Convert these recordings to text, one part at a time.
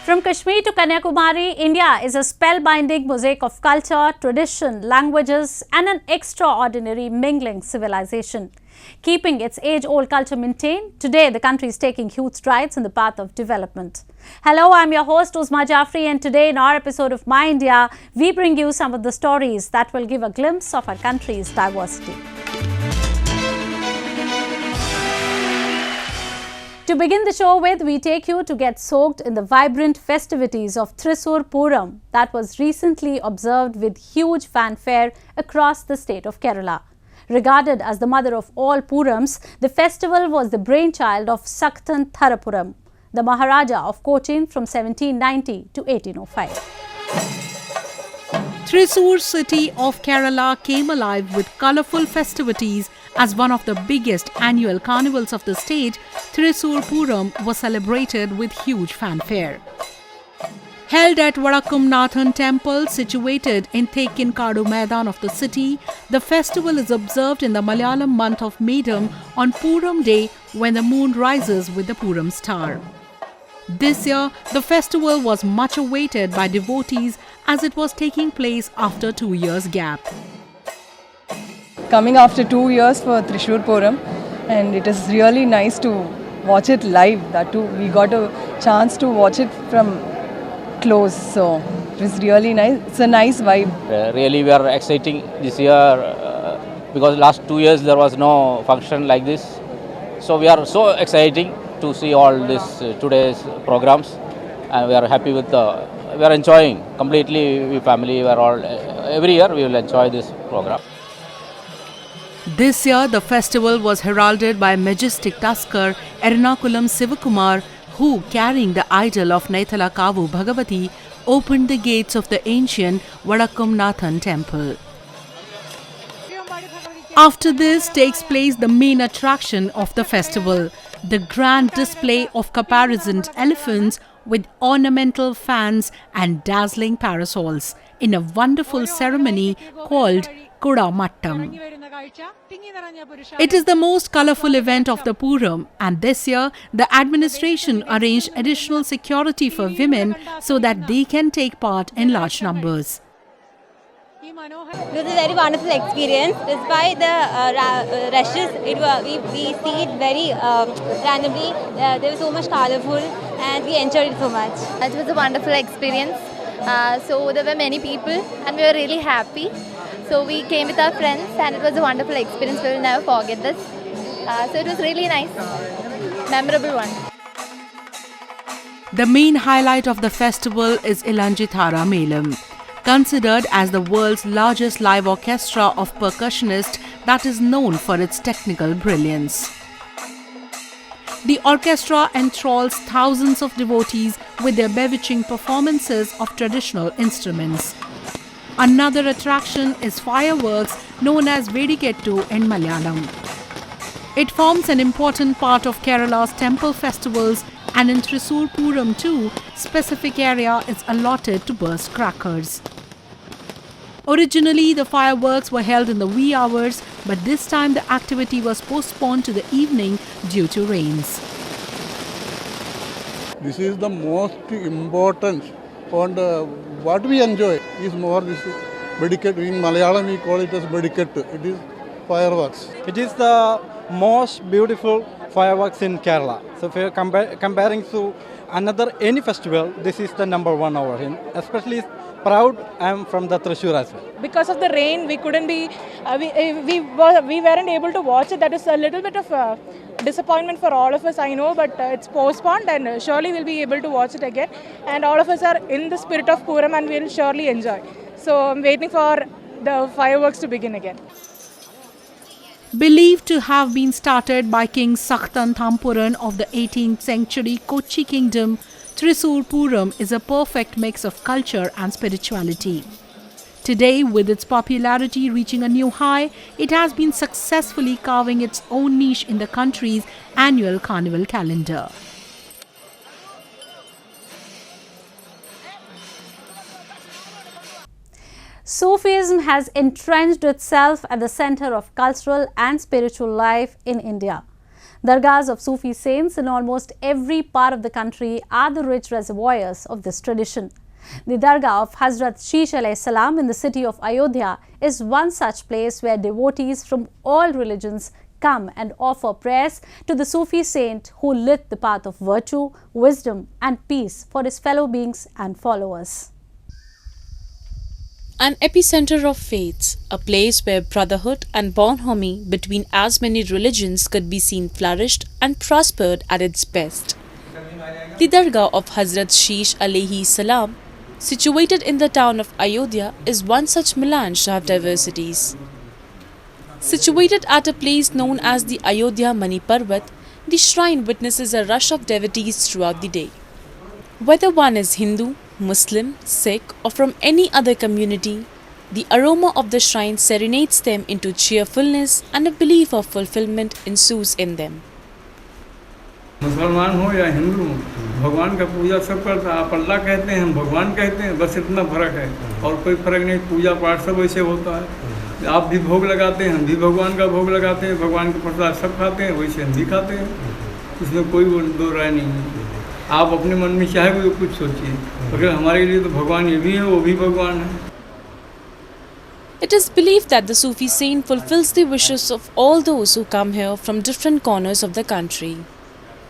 From Kashmir to Kanyakumari, India is a spellbinding mosaic of culture, tradition, languages and an extraordinary mingling civilization. Keeping its age-old culture maintained, today the country is taking huge strides in the path of development. Hello, I'm your host Uzma Jaffrey, and today in our episode of My India, we bring you some of the stories that will give a glimpse of our country's diversity. To begin the show with, we take you to get soaked in the vibrant festivities of Thrissur Pooram that was recently observed with huge fanfare across the state of Kerala. Regarded as the mother of all Poorams, the festival was the brainchild of Thrissur Pooram, the Maharaja of Cochin from 1790 to 1805. Thrissur city of Kerala came alive with colourful festivities. As one of the biggest annual carnivals of the state, Thrissur Pooram was celebrated with huge fanfare. Held at Vadakkumnathan temple situated in Thekkinkadu Maidan of the city, the festival is observed in the Malayalam month of Medam on Pooram day when the moon rises with the Pooram star. This year, the festival was much awaited by devotees as it was taking place after 2 years' gap. Coming after 2 years for Thrissur Pooram, and it is really nice to watch it live. That too, we got a chance to watch it from close, so it was really nice. It's a nice vibe. Really, we are exciting this year because last 2 years there was no function like this. So we are so exciting to see all this today's programs, and we are happy with we are enjoying completely. We family, we are all every year we will enjoy this program. This year, the festival was heralded by majestic tusker Ernakulam Sivakumar, who, carrying the idol of Naithala Kavu Bhagavati, opened the gates of the ancient Vadakkumnathan temple. After this takes place the main attraction of the festival, the grand display of caparisoned elephants with ornamental fans and dazzling parasols in a wonderful ceremony called Kudamattam. It is the most colourful event of the Pooram, and this year the administration arranged additional security for women so that they can take part in large numbers. It was a very wonderful experience. Despite the rushes, we see it very randomly. There was so much colourful and we enjoyed it so much. It was a wonderful experience. So there were many people and we were really happy. So we came with our friends and it was a wonderful experience. We will never forget this. So it was really nice, memorable one. The main highlight of the festival is Ilanjithara Melam, considered as the world's largest live orchestra of percussionists that is known for its technical brilliance. The orchestra enthralls thousands of devotees with their bewitching performances of traditional instruments. Another attraction is fireworks known as Vedikettu in Malayalam. It forms an important part of Kerala's temple festivals, and in Thrissur Pooram too, specific area is allotted to burst crackers. Originally, the fireworks were held in the wee hours, but this time the activity was postponed to the evening due to rains. This is the most important, and what we enjoy is more this Vedikettu. In Malayalam we call it as Vedikettu. It is fireworks. It is the most beautiful fireworks in Kerala. So if you're comparing to any festival, this is the number one over here. Especially proud I am from the Thrissur as well. Because of the rain, we couldn't be, we weren't able to watch it. That is a little bit of a disappointment for all of us, I know, but it's postponed and surely we'll be able to watch it again. And all of us are in the spirit of Pooram and we'll surely enjoy. So I'm waiting for the fireworks to begin again. Believed to have been started by King Sakhtan Thampuran of the 18th century Kochi kingdom, Thrissur Pooram is a perfect mix of culture and spirituality. Today, with its popularity reaching a new high, it has been successfully carving its own niche in the country's annual carnival calendar. Sufism has entrenched itself at the center of cultural and spiritual life in India. Dargahs of Sufi saints in almost every part of the country are the rich reservoirs of this tradition. The Dargah of Hazrat Sheesh Alehis-salam in the city of Ayodhya is one such place where devotees from all religions come and offer prayers to the Sufi saint who lit the path of virtue, wisdom and peace for his fellow beings and followers. An epicenter of faiths, a place where brotherhood and bonhomie between as many religions could be seen flourished and prospered at its best. The Dargah of Hazrat Sheesh Alehis-salam, situated in the town of Ayodhya, is one such melange of diversities. Situated at a place known as the Ayodhya Mani Parvat, the shrine witnesses a rush of devotees throughout the day. Whether one is Hindu, Muslim, Sikh or from any other community, the aroma of the shrine serenades them into cheerfulness and a belief of fulfillment ensues in them. मुसलमान हो या हिंदू, भगवान का पूजा सब करता है। आप अल्लाह कहते हैं, हम भगवान कहते हैं, बस इतना फर्क है और कोई फर्क नहीं। पूजा पाठ सब वैसे होता है। आप भी भोग लगाते हैं, हम भी भगवान का भोग लगाते हैं, भगवान का प्रसाद सब खाते हैं, वैसे हम भी खाते हैं। इसमें कोई दो राय नहीं है। आप अपने मन में चाहे तो कुछ सोचिए, अगर हमारे लिए तो भगवान ये भी है, वो भी भगवान है। It is believed that the Sufi saint fulfills the wishes of all those who come here from different corners of the country.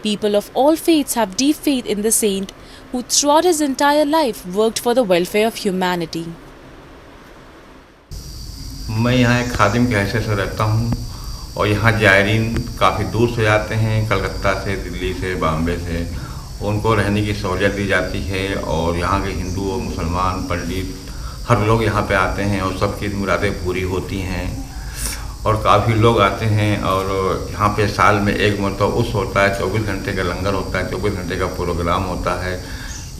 People of all faiths have deep faith in the saint who throughout his entire life worked for the welfare of humanity. मैं यहाँ एक खादिम के हैसियत से रहता हूँ और यहाँ जायरीन काफ़ी दूर से आते हैं, कलकत्ता से, दिल्ली से, बॉम्बे से। उनको रहने की सहूलियत दी जाती है और यहाँ के हिंदू और मुसलमान पंडित हर लोग यहाँ पे आते हैं और सबकी मुरादें पूरी होती हैं और काफ़ी लोग आते हैं। और यहाँ पे साल में एक मरतबा उस होता है, 24 घंटे का लंगर होता है, 24 घंटे का प्रोग्राम होता है।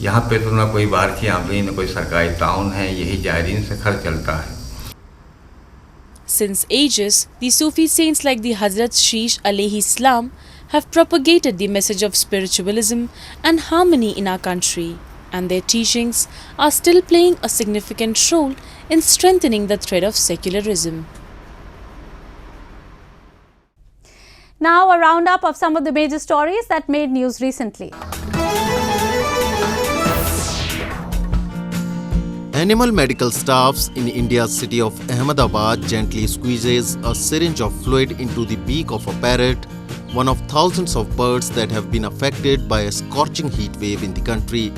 यहाँ पे तो ना कोई बाहर की आमदनी ना कोई सरकारी ताउन है, यही जायरीन से खर्च चलता है। Since ages, the Sufi saints like the Hazrat Sheesh Alehis-salam have propagated the message of spiritualism and harmony in our country, and their teachings are still playing a significant role in strengthening the thread of secularism. Now a roundup of some of the major stories that made news recently. Animal medical staffs in India's city of Ahmedabad gently squeezes a syringe of fluid into the beak of a parrot, one of thousands of birds that have been affected by a scorching heat wave in the country.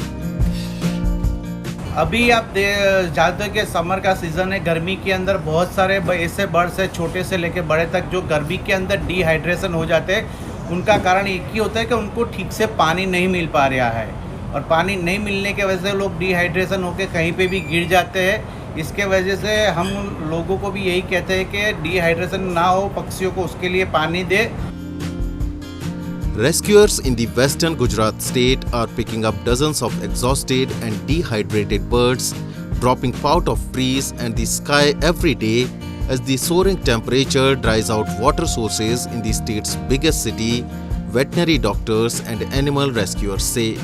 अभी आप ज़्यादातर के summer का season है, गर्मी के अंदर बहुत सारे ऐसे बर्ड्स हैं, छोटे से लेके बड़े तक, जो गर्मी के अंदर डिहाइड्रेशन हो जाते हैं। उनका कारण एक ही होता है कि उनको ठीक से पानी नहीं मिल पा रहा है और पानी नहीं मिलने के वजह से लोग डिहाइड्रेशन होकर कहीं पे भी गिर जाते हैं। इसके वजह से हम लोगों को भी यही कहते हैं कि डिहाइड्रेशन ना हो, पक्षियों को उसके लिए पानी दे। Rescuers in the western Gujarat state are picking up dozens of exhausted and dehydrated birds, dropping out of trees and the sky every day as the soaring temperature dries out water sources in the state's biggest city, veterinary doctors and animal rescuers say.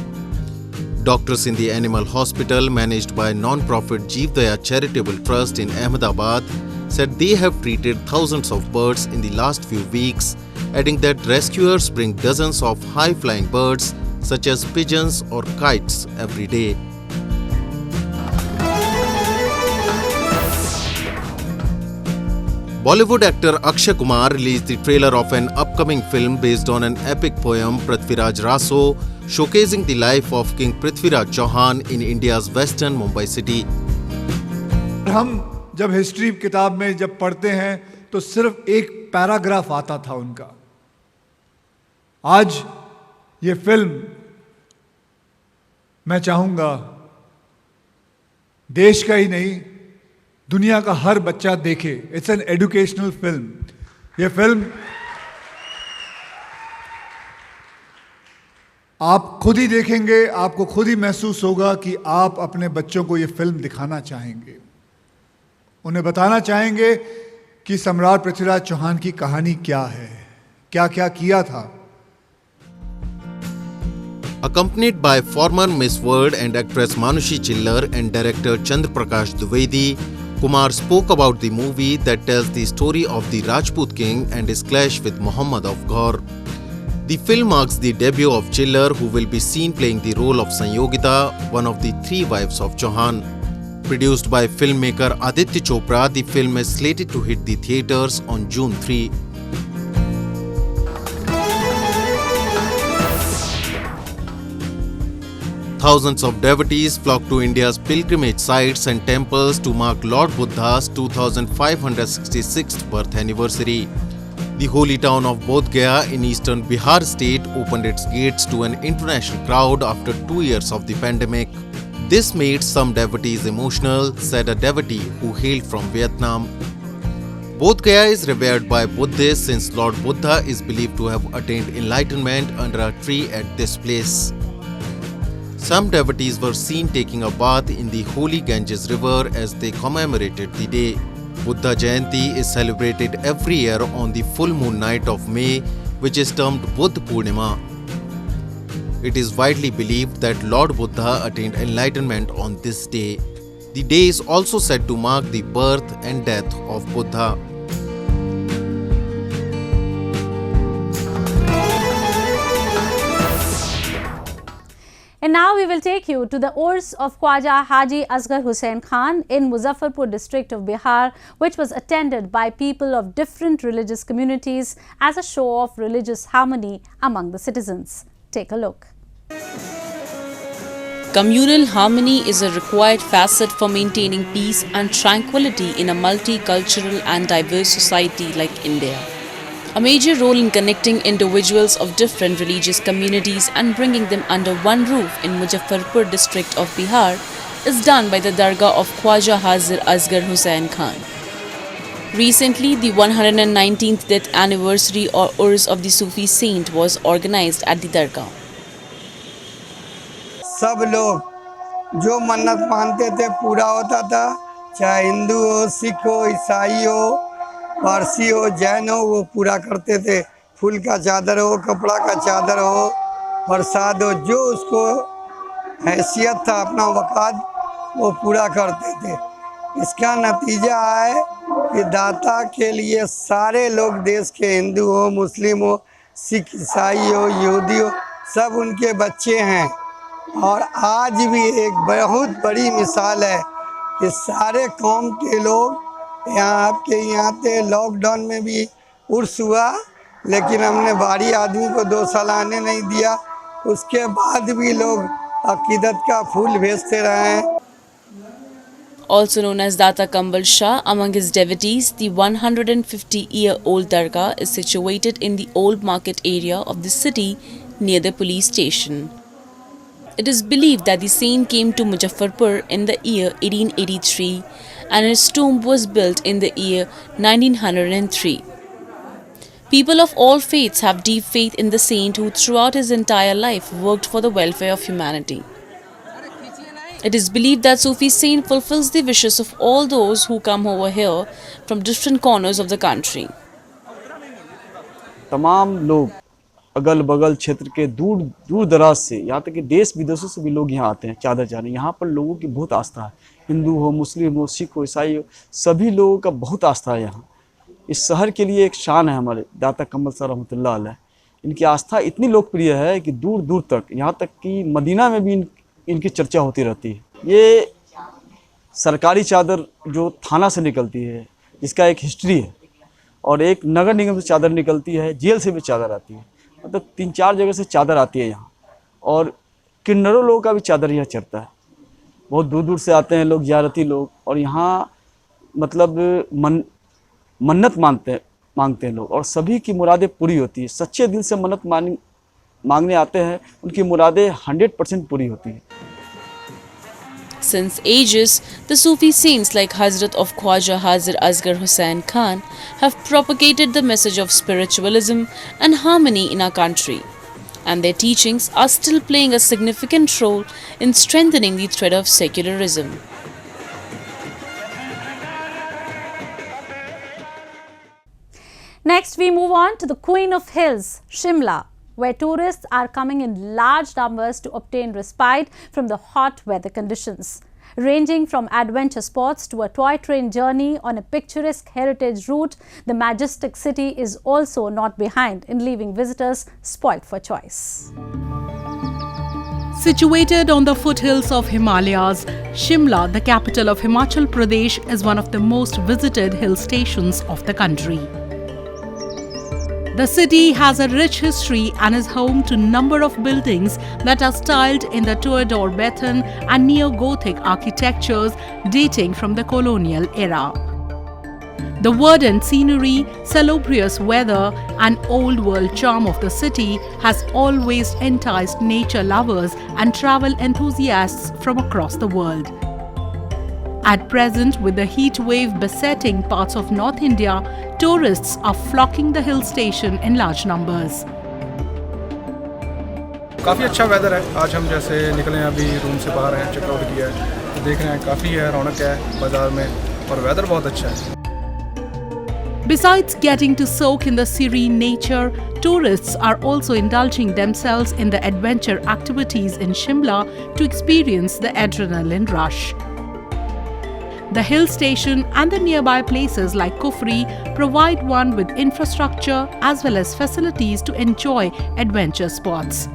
Doctors in the animal hospital managed by non-profit Jeevdaya Charitable Trust in Ahmedabad said they have treated thousands of birds in the last few weeks, adding that rescuers bring dozens of high-flying birds such as pigeons or kites every day. Bollywood actor Akshay Kumar released the trailer of an upcoming film based on an epic poem, Prithviraj Raso, showcasing the life of King Prithviraj Chauhan in India's western Mumbai city. हम जब history किताब में जब पढ़ते हैं तो सिर्फ एक पैराग्राफ आता था उनका। आज ये फिल्म मैं चाहूंगा देश का ही नहीं दुनिया का हर बच्चा देखे। It's an educational film. ये फिल्म आप खुद ही देखेंगे, आपको खुद ही महसूस होगा कि आप अपने बच्चों को ये फिल्म दिखाना चाहेंगे, उन्हें बताना चाहेंगे कि सम्राट पृथ्वीराज चौहान की कहानी क्या है, क्या क्या किया था। Accompanied by former Miss World and actress Manushi Chillar and director Chandra Prakash Dwivedi, Kumar spoke about the movie that tells the story of the Rajput king and his clash with Muhammad of Ghor. The film marks the debut of Chiller, who will be seen playing the role of Sanyogita, one of the three wives of Chauhan. Produced by filmmaker Aditya Chopra, the film is slated to hit the theatres on June 3. Thousands of devotees flock to India's pilgrimage sites and temples to mark Lord Buddha's 2566th birth anniversary. The holy town of Bodh Gaya in eastern Bihar state opened its gates to an international crowd after 2 years of the pandemic. This made some devotees emotional, said a devotee who hailed from Vietnam. Bodh Gaya is revered by Buddhists since Lord Buddha is believed to have attained enlightenment under a tree at this place. Some devotees were seen taking a bath in the holy Ganges river as they commemorated the day. Buddha Jayanti is celebrated every year on the full moon night of May, which is termed Buddha Purnima. It is widely believed that Lord Buddha attained enlightenment on this day. The day is also said to mark the birth and death of Buddha. And now we will take you to the Urs of Khwaja Haji Asgar Hussain Khan in Muzaffarpur district of Bihar, which was attended by people of different religious communities as a show of religious harmony among the citizens. Take a look. Communal harmony is a required facet for maintaining peace and tranquility in a multicultural and diverse society like India. A major role in connecting individuals of different religious communities and bringing them under one roof in Muzaffarpur district of Bihar is done by the Dargah of Khwaja Haji Asgar Hussain Khan. Recently, the 119th death anniversary or Urs of the Sufi saint was organized at the Dargah. सब लोग जो मन्नत मानते थे पूरा होता था, चाहे हिंदू हो, सिख हो, ईसाई हो, पारसी हो, जैन हो, वो पूरा करते थे। फूल का चादर हो, कपड़ा का चादर हो, प्रसाद हो, जो उसको हैसियत था अपना वक़ात, वो पूरा करते थे। इसका नतीजा है कि दाता के लिए सारे लोग देश के हिंदू हो, मुस्लिम हो, सिख, ईसाई हो, यहूदी हो, सब उनके बच्चे हैं। और आज भी एक बहुत बड़ी मिसाल है कि सारे कौम के लोग यहाँ आपके यहाँ थे। लॉकडाउन में भी उर्स हुआ, लेकिन हमने बाहरी आदमी को 2 साल आने नहीं दिया। उसके बाद भी लोग अकीदत का फूल भेजते रहे हैं। Also known as Data Kambal Shah, among his devotees, the 150-year-old Dargah is situated in the old market area of the city near the police station. It is believed that the saint came to Muzaffarpur in the year 1883 and his tomb was built in the year 1903. People of all faiths have deep faith in the saint who throughout his entire life worked for the welfare of humanity. It is believed that Sufi saint fulfills the wishes of all those who come over here from different corners of the country. तमाम लोग अगल बगल क्षेत्र के दूर दराज से, यहाँ तक कि देश विदेशों से भी लोग यहाँ आते हैं चादर चाहने। यहाँ पर लोगों की बहुत आस्था है, हिंदू हो, मुस्लिम हो, सिख हो, ईसाई हो, सभी लोगों का बहुत आस्था है यहाँ। इस शहर के लिए एक शान है हमारे दाता कम्बल शाह रहमतुल्लाह अलैह। इनकी आस्था इतनी लोकप्रिय है कि दूर दूर तक, यहाँ तक कि मदीना में भी इनकी चर्चा होती रहती है। ये सरकारी चादर जो थाना से निकलती है, जिसका एक हिस्ट्री है, और एक नगर निगम से चादर निकलती है, जेल से भी चादर आती है, मतलब 3-4 जगह से चादर आती है यहाँ। और किन्नरों लोगों का भी चादर यहाँ चढ़ता है। बहुत दूर दूर से आते हैं लोग, ज़ियारती लोग, और यहाँ मतलब मन्नत मांगते हैं लोग, और सभी की मुरादें पूरी होती है। सच्चे दिल से मन्नत मांगने आते हैं, उनकी मुरादें 100% पूरी होती हैं। Since ages, the Sufi saints like Hazrat of Khwaja Haji Asgar Hussain Khan have propagated the message of spiritualism and harmony in our country, and their teachings are still playing a significant role in strengthening the thread of secularism. Next, we move on to the Queen of Hills Shimla, where tourists are coming in large numbers to obtain respite from the hot weather conditions. Ranging from adventure spots to a toy train journey on a picturesque heritage route, the majestic city is also not behind in leaving visitors spoilt for choice. Situated on the foothills of Himalayas, Shimla, the capital of Himachal Pradesh, is one of the most visited hill stations of the country. The city has a rich history and is home to a number of buildings that are styled in the Tudor-Bethon and Neo-Gothic architectures dating from the colonial era. The verdant scenery, salubrious weather and old-world charm of the city has always enticed nature lovers and travel enthusiasts from across the world. At present, with the heat wave besetting parts of North India, tourists are flocking the hill station in large numbers. काफ़ी अच्छा weather है। आज हम जैसे निकले हैं, अभी room से बाहर हैं, चेकआउट किया है, तो देख रहे हैं काफ़ी है, रौनक है बाजार में और वेदर बहुत अच्छा है। Besides getting to soak in the serene nature, tourists are also indulging themselves in the adventure activities in Shimla to experience the adrenaline rush. The hill station and the nearby places like Kufri provide one with infrastructure as well as facilities to enjoy adventure spots.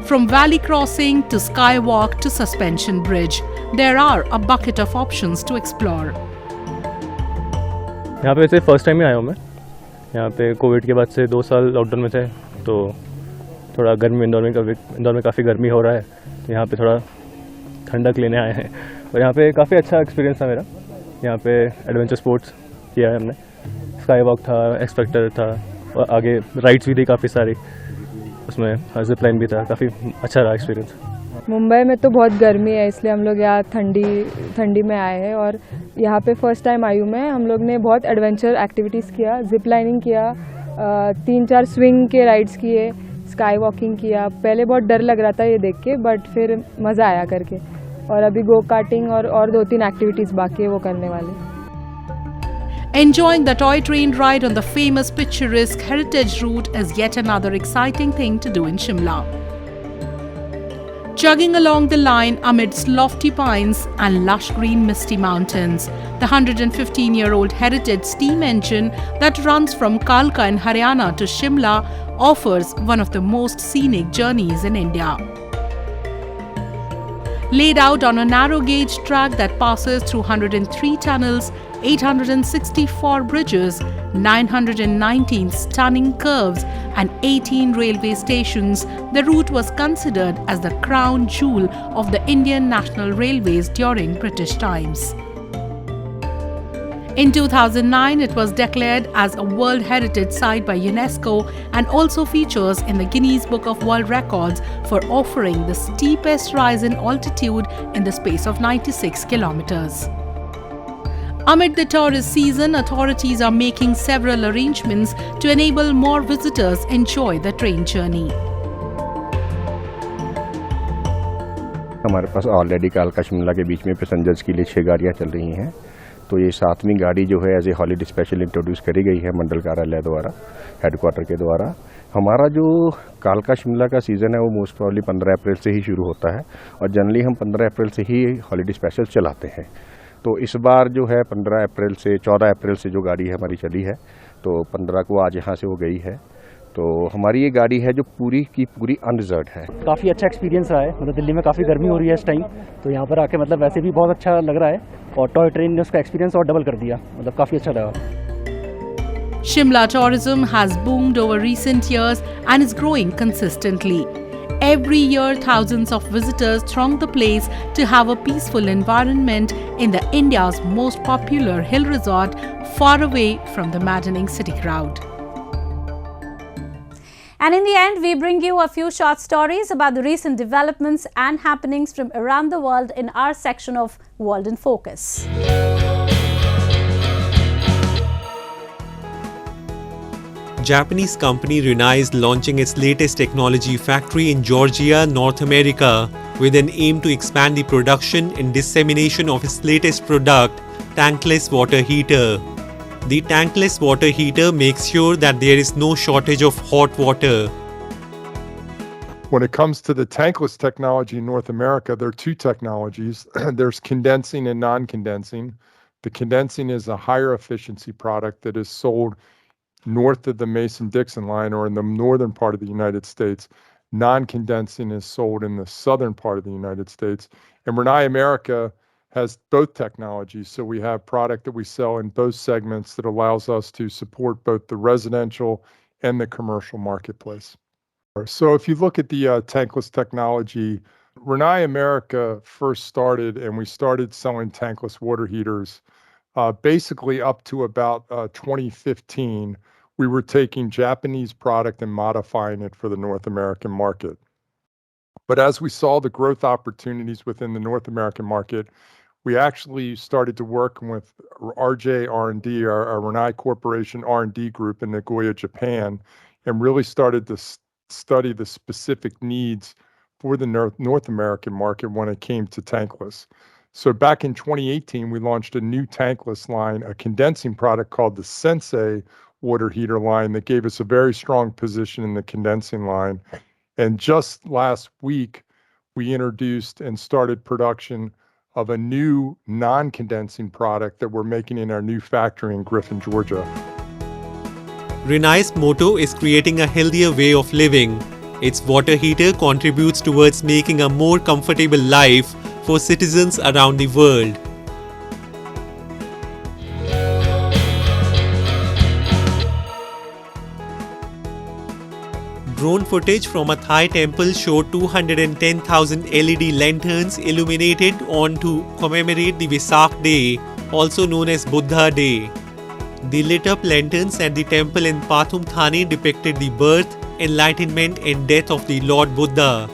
From valley crossing to skywalk to suspension bridge, there are a bucket of options to explore. यहाँ पे वैसे first time ही आया हूँ मैं। यहाँ पे Covid के बाद से 2 साल लॉकडाउन में थे, तो थोड़ा गर्मी इंदौर में काफ़ी गर्मी हो रहा है, तो यहाँ पे थोड़ा ठंडक लेने आए हैं। और यहाँ पे काफ़ी अच्छा एक्सपीरियंस था मेरा। यहाँ पे एडवेंचर स्पोर्ट्स किया है हमने, स्काई वॉक था, एक्सपेक्टर था और आगे राइड्स भी थी काफ़ी सारी, उसमें जिप लाइन भी था। काफ़ी अच्छा रहा एक्सपीरियंस। मुंबई में तो बहुत गर्मी है, इसलिए हम लोग यहाँ ठंडी में आए हैं और यहाँ पे फर्स्ट टाइम आई हूँ मैं। हम लोग ने बहुत एडवेंचर एक्टिविटीज़ किया, जिप लाइनिंग किया, 3-4 स्विंग के राइड्स किए, स्काई वॉकिंग किया। पहले बहुत डर लग रहा था ये देख के, बट फिर मज़ा आया करके। और अभी गो कार्टिंग और 2-3 एक्टिविटीज़ बाकी है वो करने वाले। Enjoying the toy train ride on the famous picturesque heritage route is yet another exciting thing to do in Shimla. Chugging along the line amidst lofty pines and lush green misty mountains, the 115-year-old heritage steam engine that runs from Kalka in Haryana to Shimla offers one of the most scenic journeys in India. Laid out on a narrow gauge track that passes through 103 tunnels, 864 bridges, 919 stunning curves and 18 railway stations, the route was considered as the crown jewel of the Indian National Railways during British times. In 2009, it was declared as a World Heritage Site by UNESCO and also features in the Guinness Book of World Records for offering the steepest rise in altitude in the space of 96 kilometers. Amid the tourist season, authorities are making several arrangements to enable more visitors enjoy the train journey. हमारे पास already कालका शिमला के बीच में passengers के लिए 6 गाड़ियाँ चल रही हैं, तो ये 7वीं गाड़ी जो है as a holiday special introduce करी गई है मंडल कार्यालय द्वारा, हेडक्वार्टर के द्वारा। हमारा जो कालका शिमला का सीज़न है वो मोस्ट प्रॉब्ली 15 अप्रैल से ही शुरू होता है और जनरली हम 15 अप्रैल से ही हॉलीडे स्पेशल चलाते हैं। तो इस बार जो है 14 अप्रैल से जो गाड़ी है हमारी चली है, तो 15 को आज यहाँ से वो गई है। तो हमारी ये गाड़ी है जो पूरी की पूरी अनरिजर्व है। काफ़ी अच्छा एक्सपीरियंस रहा है। मतलब दिल्ली में काफ़ी गर्मी हो रही है इस टाइम, तो यहाँ पर आके मतलब वैसे भी बहुत अच्छा लग रहा है और टॉय ट्रेन ने उसका एक्सपीरियंस और डबल कर दिया, मतलब काफ़ी अच्छा लगा। Shimla tourism has boomed over recent years and is growing consistently. Every year, thousands of visitors throng the place to have a peaceful environment in the India's most popular hill resort, far away from the maddening city crowd. And in the end, we bring you a few short stories about the recent developments and happenings from around the world in our section of World in Focus. Japanese company Rina is launching its latest technology factory in Georgia, North America, with an aim to expand the production and dissemination of its latest product, tankless water heater. The tankless water heater makes sure that there is no shortage of hot water. When it comes to the tankless technology in North America, there are two technologies. There's condensing and non-condensing. The condensing is a higher efficiency product that is sold north of the Mason-Dixon line or in the northern part of the United States. Non-condensing is sold in the southern part of the United States. And Rinnai America has both technologies. So we have product that we sell in both segments that allows us to support both the residential and the commercial marketplace. So if you look at the tankless technology, Rinnai America first started, and we started selling tankless water heaters basically up to about 2015. We were taking Japanese product and modifying it for the North American market. But as we saw the growth opportunities within the North American market, we actually started to work with RJ R&D, our Rinnai Corporation R&D group in Nagoya, Japan, and really started to study the specific needs for the North American market when it came to tankless. So back in 2018, we launched a new tankless line, a condensing product called the Sensei water heater line that gave us a very strong position in the condensing line. And just last week, we introduced and started production of a new non-condensing product that we're making in our new factory in Griffin, Georgia. Rinnai's motto is creating a healthier way of living. Its water heater contributes towards making a more comfortable life for citizens around the world. Drone footage from a Thai temple showed 210,000 LED lanterns illuminated on to commemorate the Vesak Day, also known as Buddha Day. The lit-up lanterns at the temple in Pathum Thane depicted the birth, enlightenment and death of the Lord Buddha.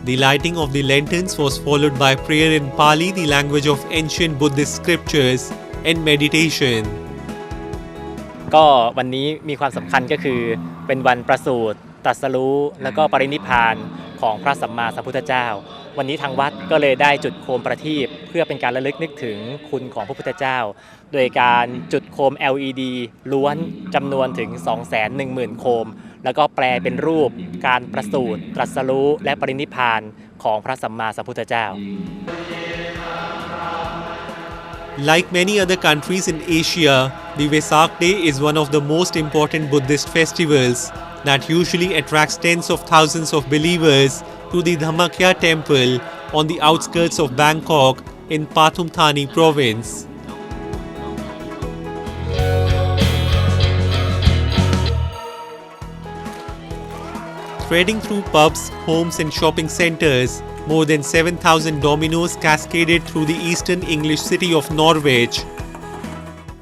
The lighting of the lanterns was followed by prayer in Pali, the language of ancient Buddhist scriptures, and meditation. ก็วันนี้มีความสำคัญก็คือเป็นวันประสูติตรัสรู้แล้วก็ปรินิพพานของพระสัมมาสัมพุทธเจ้าวันนี้ทางวัดก็เลยได้จุดโคมประทีปเพื่อเป็นการระลึกนึกถึงคุณของพระพุทธเจ้าโดยการจุดโคม LED ล้วนจำนวนถึง 210,000 โคมแล้วก็แปลเป็นรูปการประสูติตรัสรู้และปรินิพพานของพระสัมมาสัมพุทธเจ้า Like many other countries in Asia, the Vesak Day is one of the most important Buddhist festivals that usually attracts tens of thousands of believers to the Dhammakya temple on the outskirts of Bangkok in Pathum Thane province. Threading through pubs, homes and shopping centres, more than 7,000 dominoes cascaded through the eastern English city of Norwich.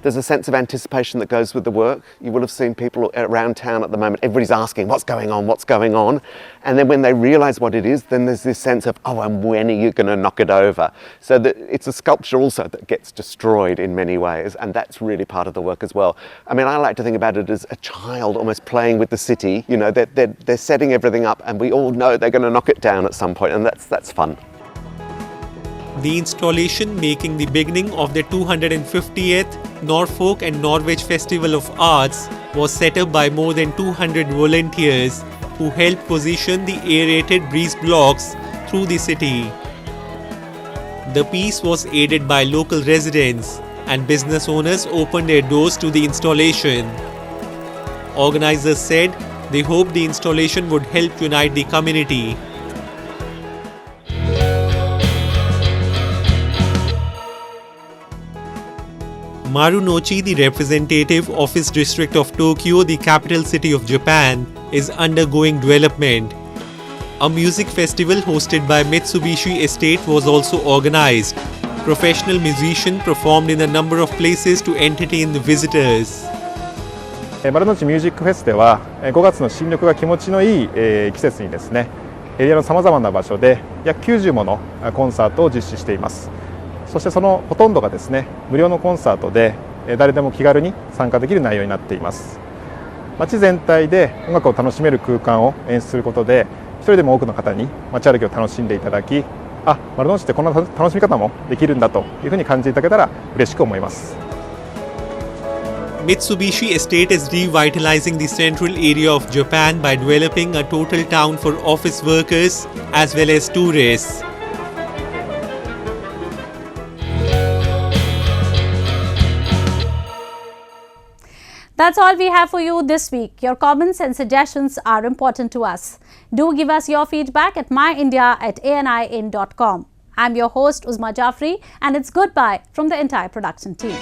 There's a sense of anticipation that goes with the work. You will have seen people around town at the moment, everybody's asking, what's going on, what's going on? And then when they realise what it is, then there's this sense of, oh, and when are you going to knock it over? So that it's a sculpture also that gets destroyed in many ways, and that's really part of the work as well. I mean, I like to think about it as a child almost playing with the city. You know, they're setting everything up, and we all know they're going to knock it down at some point, and that's fun. The installation making the beginning of the 250th Norfolk and Norwich Festival of Arts was set up by more than 200 volunteers who helped position the aerated breeze blocks through the city. The piece was aided by local residents, and business owners opened their doors to the installation. Organizers said they hoped the installation would help unite the community. Marunouchi, the representative office district of Tokyo, the capital city of Japan, is undergoing development. A music festival hosted by Mitsubishi Estate was also organized. Professional musicians performed in a number of places to entertain the visitors. 丸の内ミュージックフェスでは5月の新緑が気持ちのいい季節にですね、エリアのさまざまな場所で約90ものコンサートを実施しています。そしてそのほとんどがですね、無料のコンサートで誰でも気軽に参加できる内容になっています。街全体で音楽を楽しめる空間を演出することで、一人でも多くの方に街歩きを楽しんでいただき、あ、丸の内ってこんな楽しみ方もできるんだというふうに感じていただけたら嬉しく思います。Mitsubishi Estate is revitalizing the central area of Japan by developing a total town for office workers as well as tourists. That's all we have for you this week. Your comments and suggestions are important to us. Do give us your feedback at myindia@anin.com. I'm your host Uzma Jafri, and it's goodbye from the entire production team.